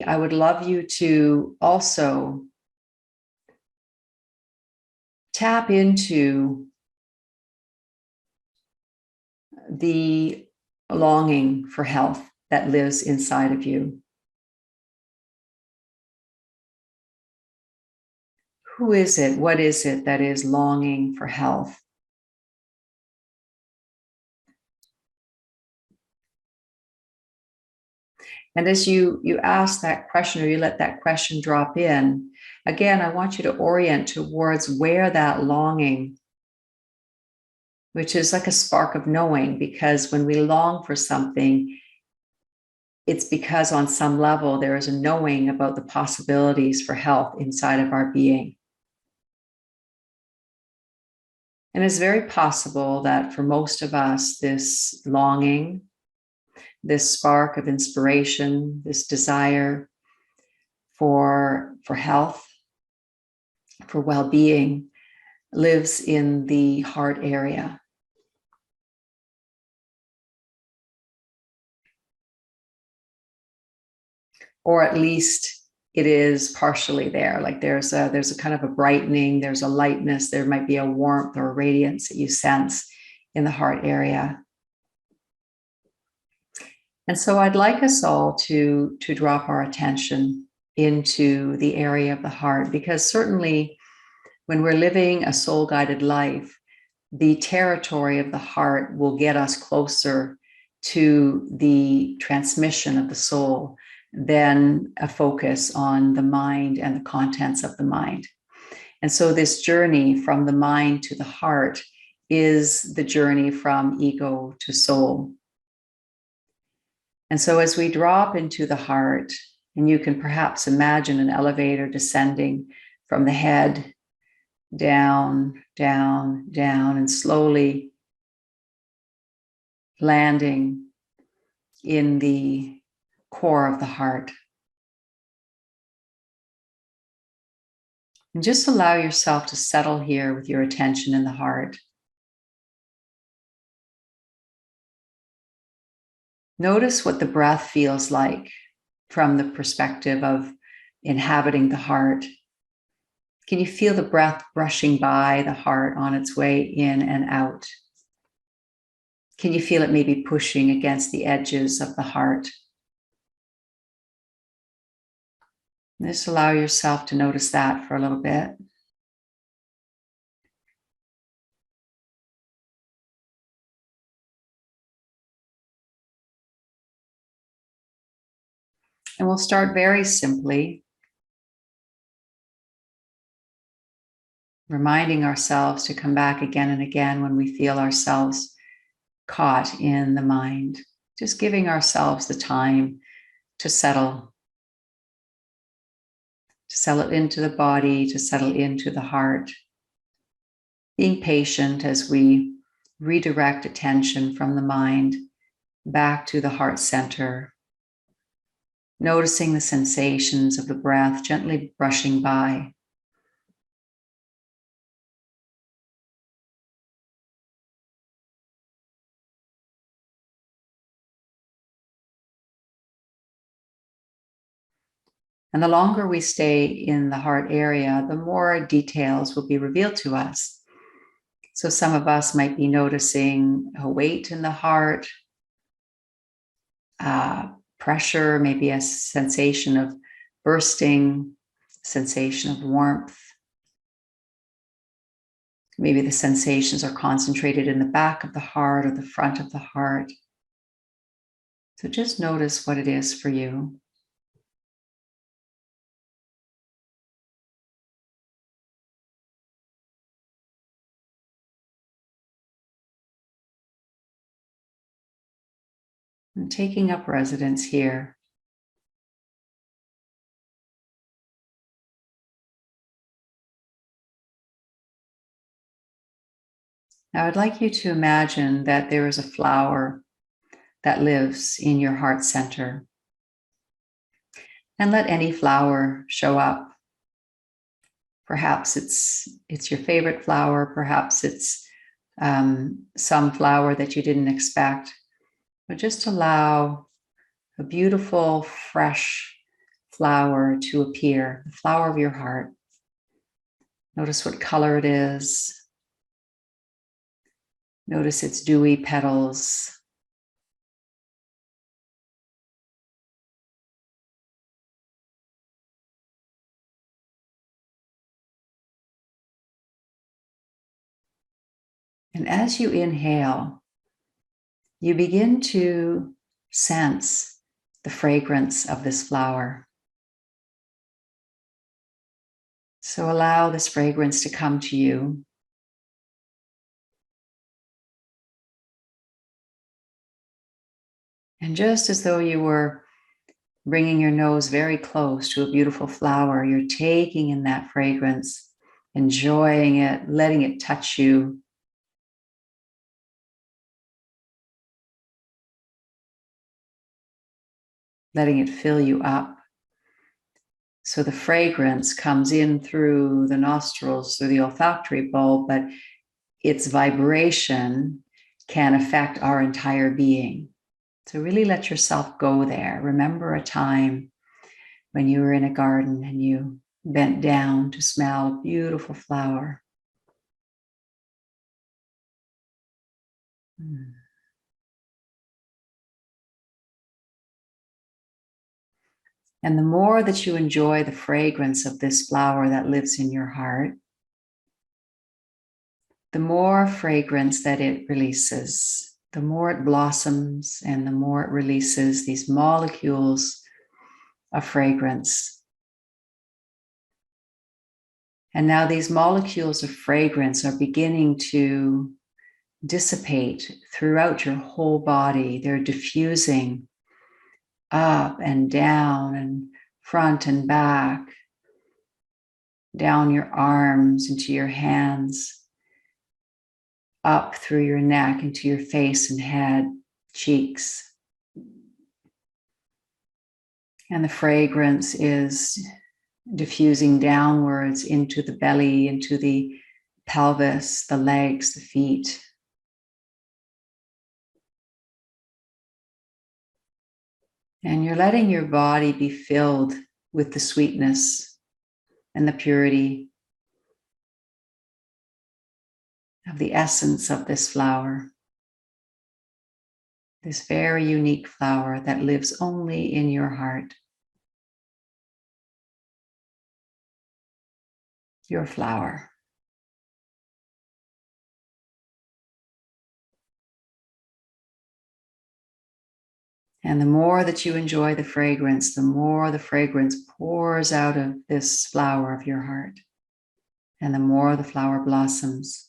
I would love you to also tap into the longing for health that lives inside of you. Who is it? What is it that is longing for health? And as you ask that question, or you let that question drop in, again, I want you to orient towards where that longing, which is like a spark of knowing, because when we long for something, it's because on some level there is a knowing about the possibilities for health inside of our being. And it's very possible that for most of us, this longing, this spark of inspiration, this desire for health, for well-being, lives in the heart area. Or at least it is partially there. Like there's a kind of a brightening, there's a lightness, there might be a warmth or a radiance that you sense in the heart area. And so I'd like us all to drop our attention into the area of the heart, because certainly when we're living a soul-guided life, the territory of the heart will get us closer to the transmission of the soul than a focus on the mind and the contents of the mind. And so this journey from the mind to the heart is the journey from ego to soul. And so as we drop into the heart, and you can perhaps imagine an elevator descending from the head down, down, down, and slowly landing in the core of the heart. And just allow yourself to settle here with your attention in the heart. Notice what the breath feels like from the perspective of inhabiting the heart. Can you feel the breath brushing by the heart on its way in and out? Can you feel it maybe pushing against the edges of the heart? Just allow yourself to notice that for a little bit. And we'll start very simply, reminding ourselves to come back again and again when we feel ourselves caught in the mind. Just giving ourselves the time to settle into the body, to settle into the heart. Being patient as we redirect attention from the mind back to the heart center. Noticing the sensations of the breath gently brushing by. And the longer we stay in the heart area, the more details will be revealed to us. So some of us might be noticing a weight in the heart, pressure, maybe a sensation of bursting, sensation of warmth. Maybe the sensations are concentrated in the back of the heart or the front of the heart. So just notice what it is for you. And taking up residence here. Now I'd like you to imagine that there is a flower that lives in your heart center. And let any flower show up. Perhaps it's your favorite flower, perhaps it's some flower that you didn't expect. But just allow a beautiful, fresh flower to appear, the flower of your heart. Notice what color it is. Notice its dewy petals. And as you inhale, you begin to sense the fragrance of this flower. So allow this fragrance to come to you. And just as though you were bringing your nose very close to a beautiful flower, you're taking in that fragrance, enjoying it, letting it touch you. Letting it fill you up. So the fragrance comes in through the nostrils, through the olfactory bulb, but its vibration can affect our entire being. So really let yourself go there. Remember a time when you were in a garden and you bent down to smell a beautiful flower. And the more that you enjoy the fragrance of this flower that lives in your heart, the more fragrance that it releases, the more it blossoms and the more it releases these molecules of fragrance. And now these molecules of fragrance are beginning to dissipate throughout your whole body. They're diffusing up and down and front and back, down your arms, into your hands, up through your neck, into your face and head, cheeks. And the fragrance is diffusing downwards into the belly, into the pelvis, the legs, the feet. And you're letting your body be filled with the sweetness and the purity of the essence of this flower. This very unique flower that lives only in your heart. Your flower. And the more that you enjoy the fragrance, the more the fragrance pours out of this flower of your heart. And the more the flower blossoms.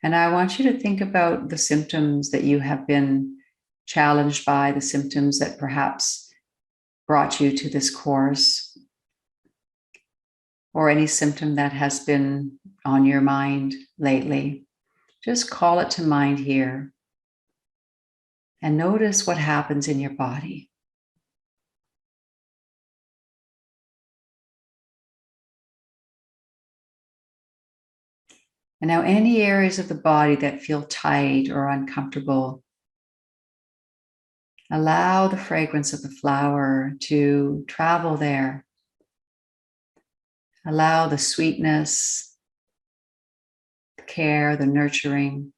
And I want you to think about the symptoms that you have been challenged by, the symptoms that perhaps brought you to this course, or any symptom that has been on your mind lately. Just call it to mind here and notice what happens in your body. And now any areas of the body that feel tight or uncomfortable, allow the fragrance of the flower to travel there. Allow the sweetness, the care, the nurturing,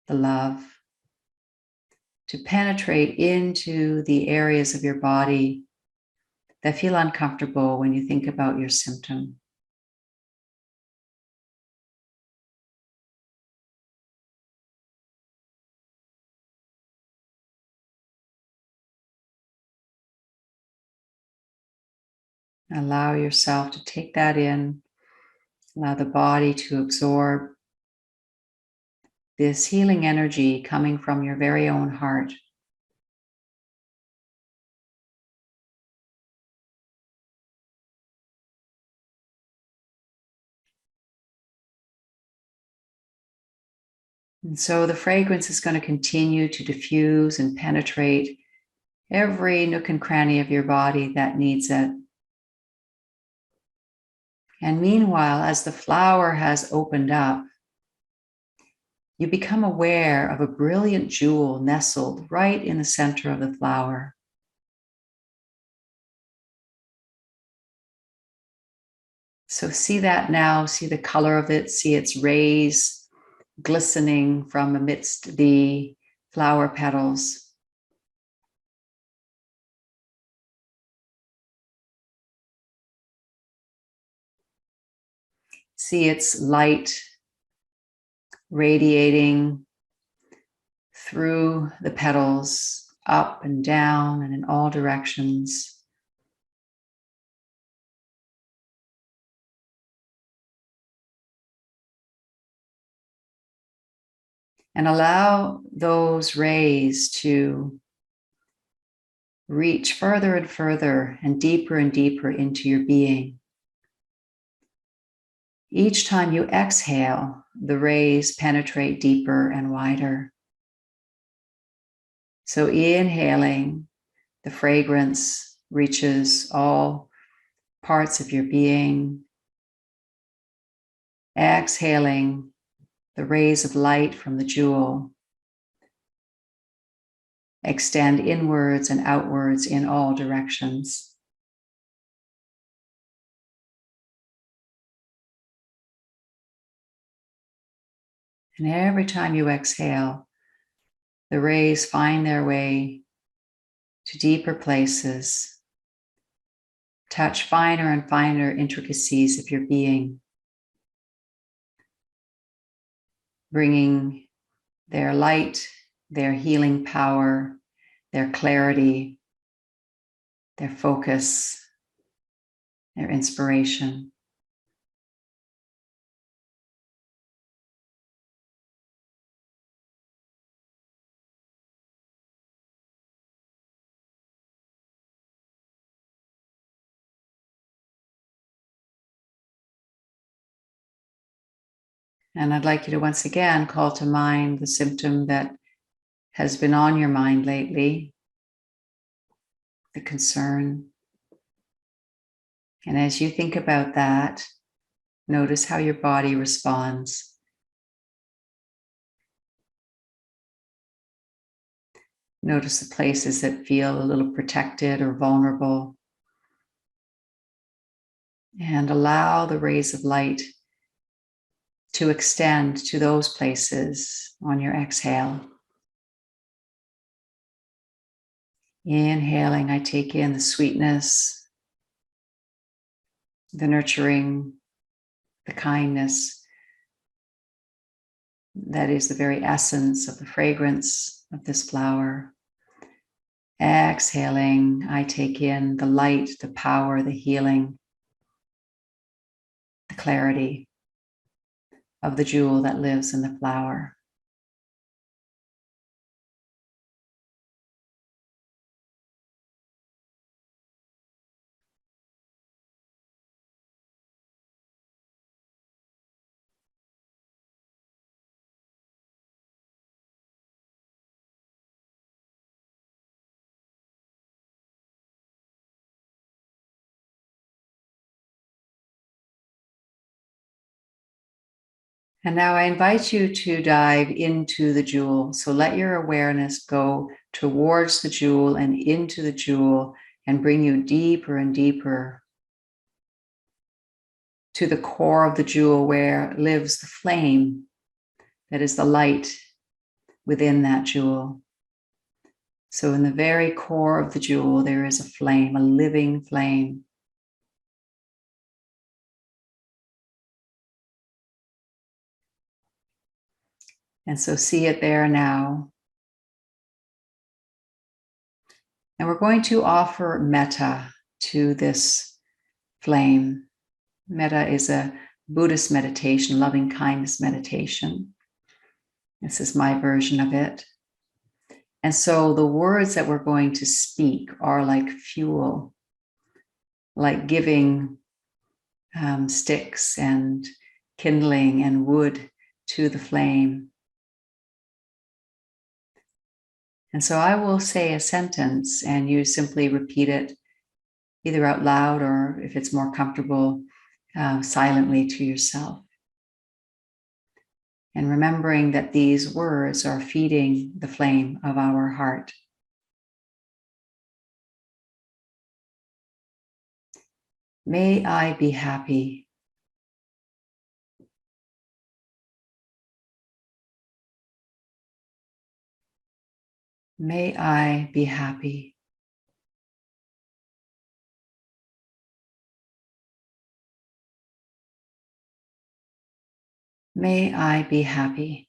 the love to penetrate into the areas of your body that feel uncomfortable when you think about your symptom. Allow yourself to take that in. Allow the body to absorb this healing energy coming from your very own heart. And so the fragrance is going to continue to diffuse and penetrate every nook and cranny of your body that needs it. And meanwhile, as the flower has opened up, you become aware of a brilliant jewel nestled right in the center of the flower. So see that now, see the color of it, see its rays glistening from amidst the flower petals. See its light radiating through the petals, up and down and in all directions. And allow those rays to reach further and further and deeper into your being. Each time you exhale, the rays penetrate deeper and wider. So inhaling, the fragrance reaches all parts of your being. Exhaling, the rays of light from the jewel extend inwards and outwards in all directions. And every time you exhale, the rays find their way to deeper places, touch finer and finer intricacies of your being, bringing their light, their healing power, their clarity, their focus, their inspiration. And I'd like you to once again call to mind the symptom that has been on your mind lately, the concern. And as you think about that, notice how your body responds. Notice the places that feel a little protected or vulnerable. And allow the rays of light to extend to those places on your exhale. Inhaling, I take in the sweetness, the nurturing, the kindness that is the very essence of the fragrance of this flower. Exhaling, I take in the light, the power, the healing, the clarity of the jewel that lives in the flower. And now I invite you to dive into the jewel. So let your awareness go towards the jewel and into the jewel and bring you deeper and deeper to the core of the jewel where lives the flame that is the light within that jewel. So in the very core of the jewel, there is a flame, a living flame. And so see it there now. And we're going to offer metta to this flame. Metta is a Buddhist meditation, loving kindness meditation. This is my version of it. And so the words that we're going to speak are like fuel, like giving sticks and kindling and wood to the flame. And so I will say a sentence and you simply repeat it either out loud or if it's more comfortable, silently to yourself. And remembering that these words are feeding the flame of our heart. May I be happy. May I be happy. May I be happy.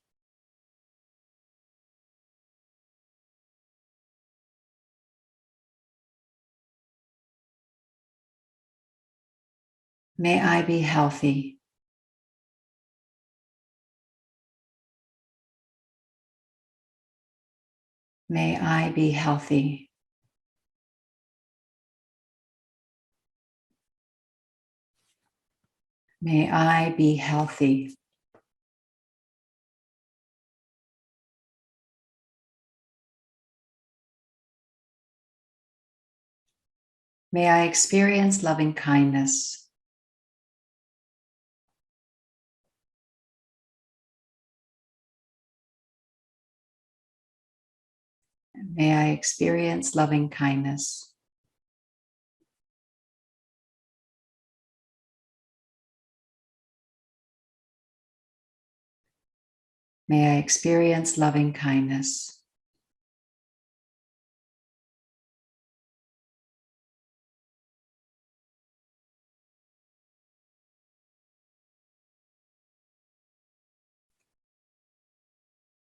May I be healthy. May I be healthy. May I be healthy. May I experience loving kindness. May I experience loving kindness. May I experience loving kindness.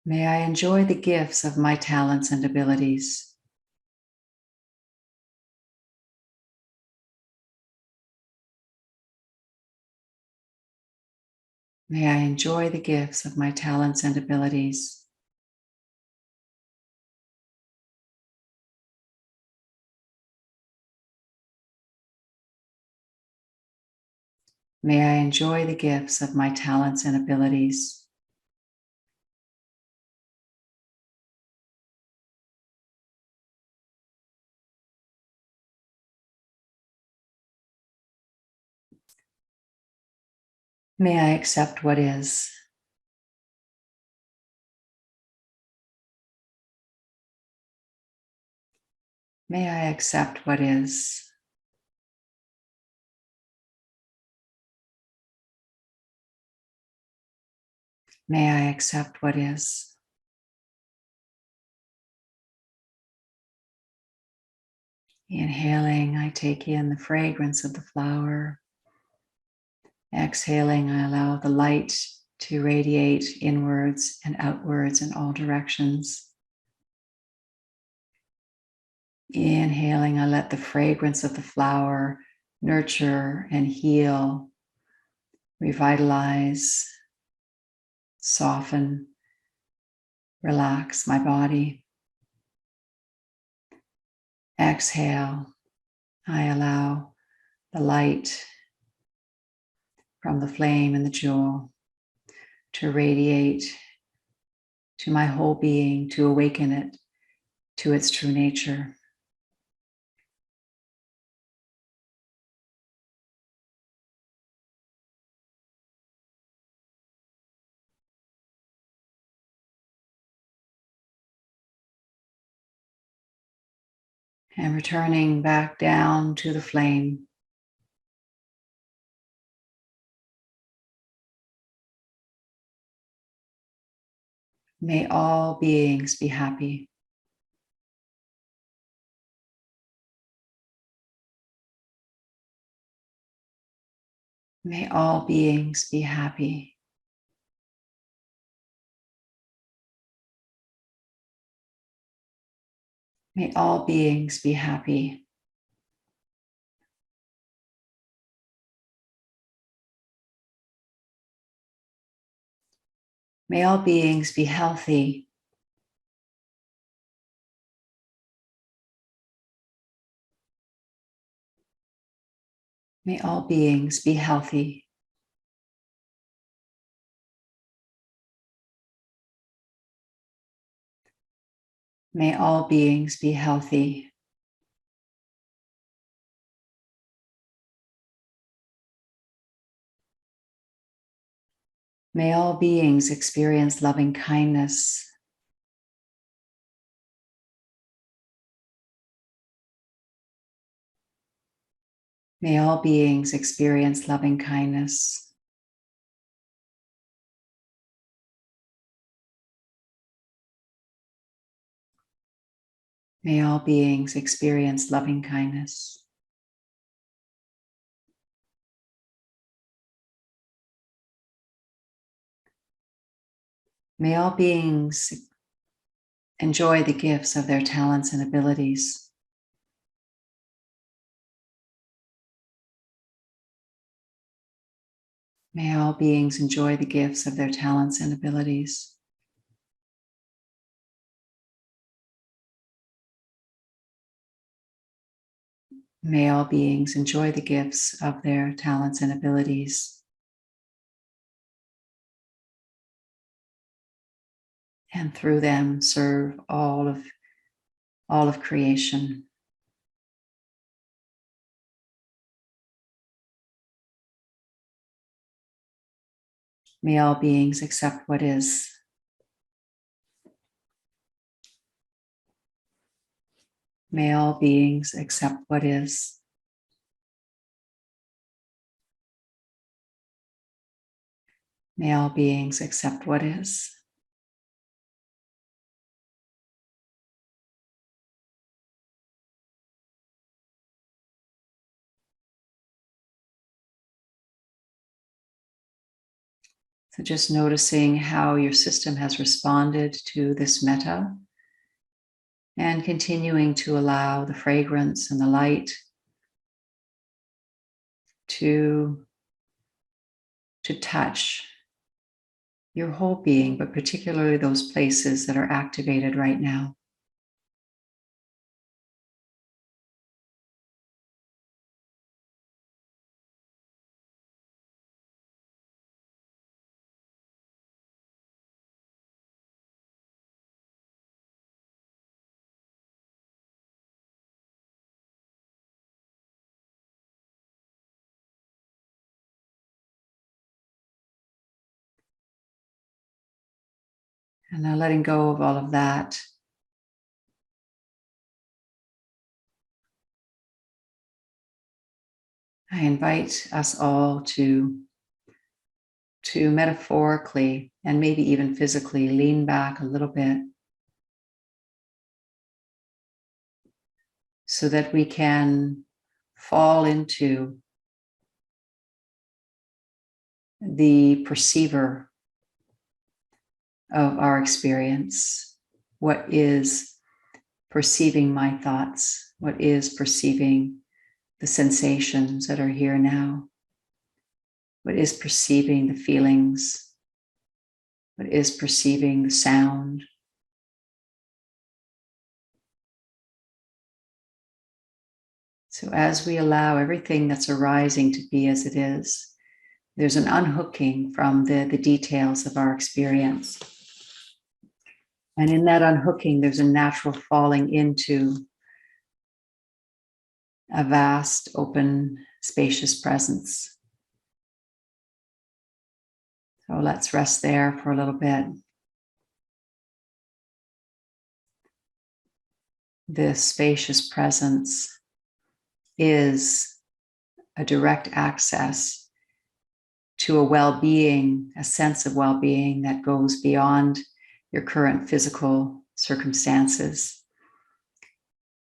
May I enjoy the gifts of my talents and abilities. May I enjoy the gifts of my talents and abilities. May I enjoy the gifts of my talents and abilities. May I accept what is. May I accept what is. May I accept what is. Inhaling, I take in the fragrance of the flower. Exhaling, I allow the light to radiate inwards and outwards in all directions. Inhaling, I let the fragrance of the flower nurture and heal, revitalize, soften, relax my body. Exhale, I allow the light from the flame and the jewel to radiate to my whole being, to awaken it to its true nature. And returning back down to the flame. May all beings be happy. May all beings be happy. May all beings be happy. May all beings be healthy. May all beings be healthy. May all beings be healthy. May all beings experience loving kindness. May all beings experience loving kindness. May all beings experience loving kindness. May all beings enjoy the gifts of their talents and abilities. May all beings enjoy the gifts of their talents and abilities. May all beings enjoy the gifts of their talents and abilities. And through them serve all of creation. May all beings accept what is. May all beings accept what is. May all beings accept what is. So just noticing how your system has responded to this metta, and continuing to allow the fragrance and the light to touch your whole being, but particularly those places that are activated right now. And now letting go of all of that. I invite us all to metaphorically and maybe even physically lean back a little bit so that we can fall into the perceiver of our experience. What is perceiving my thoughts? What is perceiving the sensations that are here now? What is perceiving the feelings? What is perceiving the sound? So as we allow everything that's arising to be as it is, there's an unhooking from the details of our experience. And in that unhooking, there's a natural falling into a vast, open, spacious presence. So let's rest there for a little bit. This spacious presence is a direct access to a well-being, a sense of well-being that goes beyond your current physical circumstances,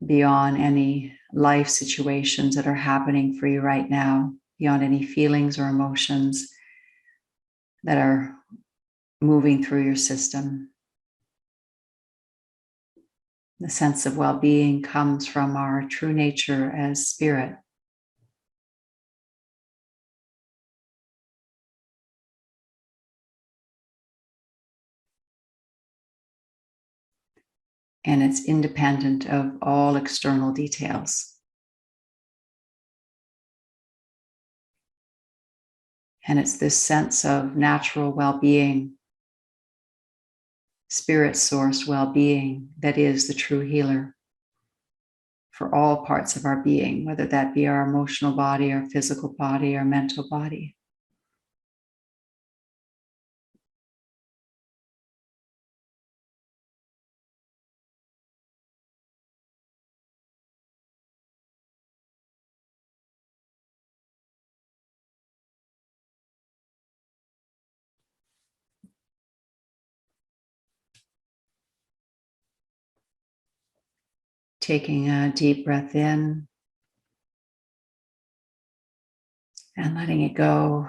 beyond any life situations that are happening for you right now, beyond any feelings or emotions that are moving through your system. The sense of well-being comes from our true nature as spirit. And it's independent of all external details. And it's this sense of natural well-being, spirit-sourced well-being that is the true healer for all parts of our being, whether that be our emotional body, our physical body, our mental body. taking a deep breath in and letting it go.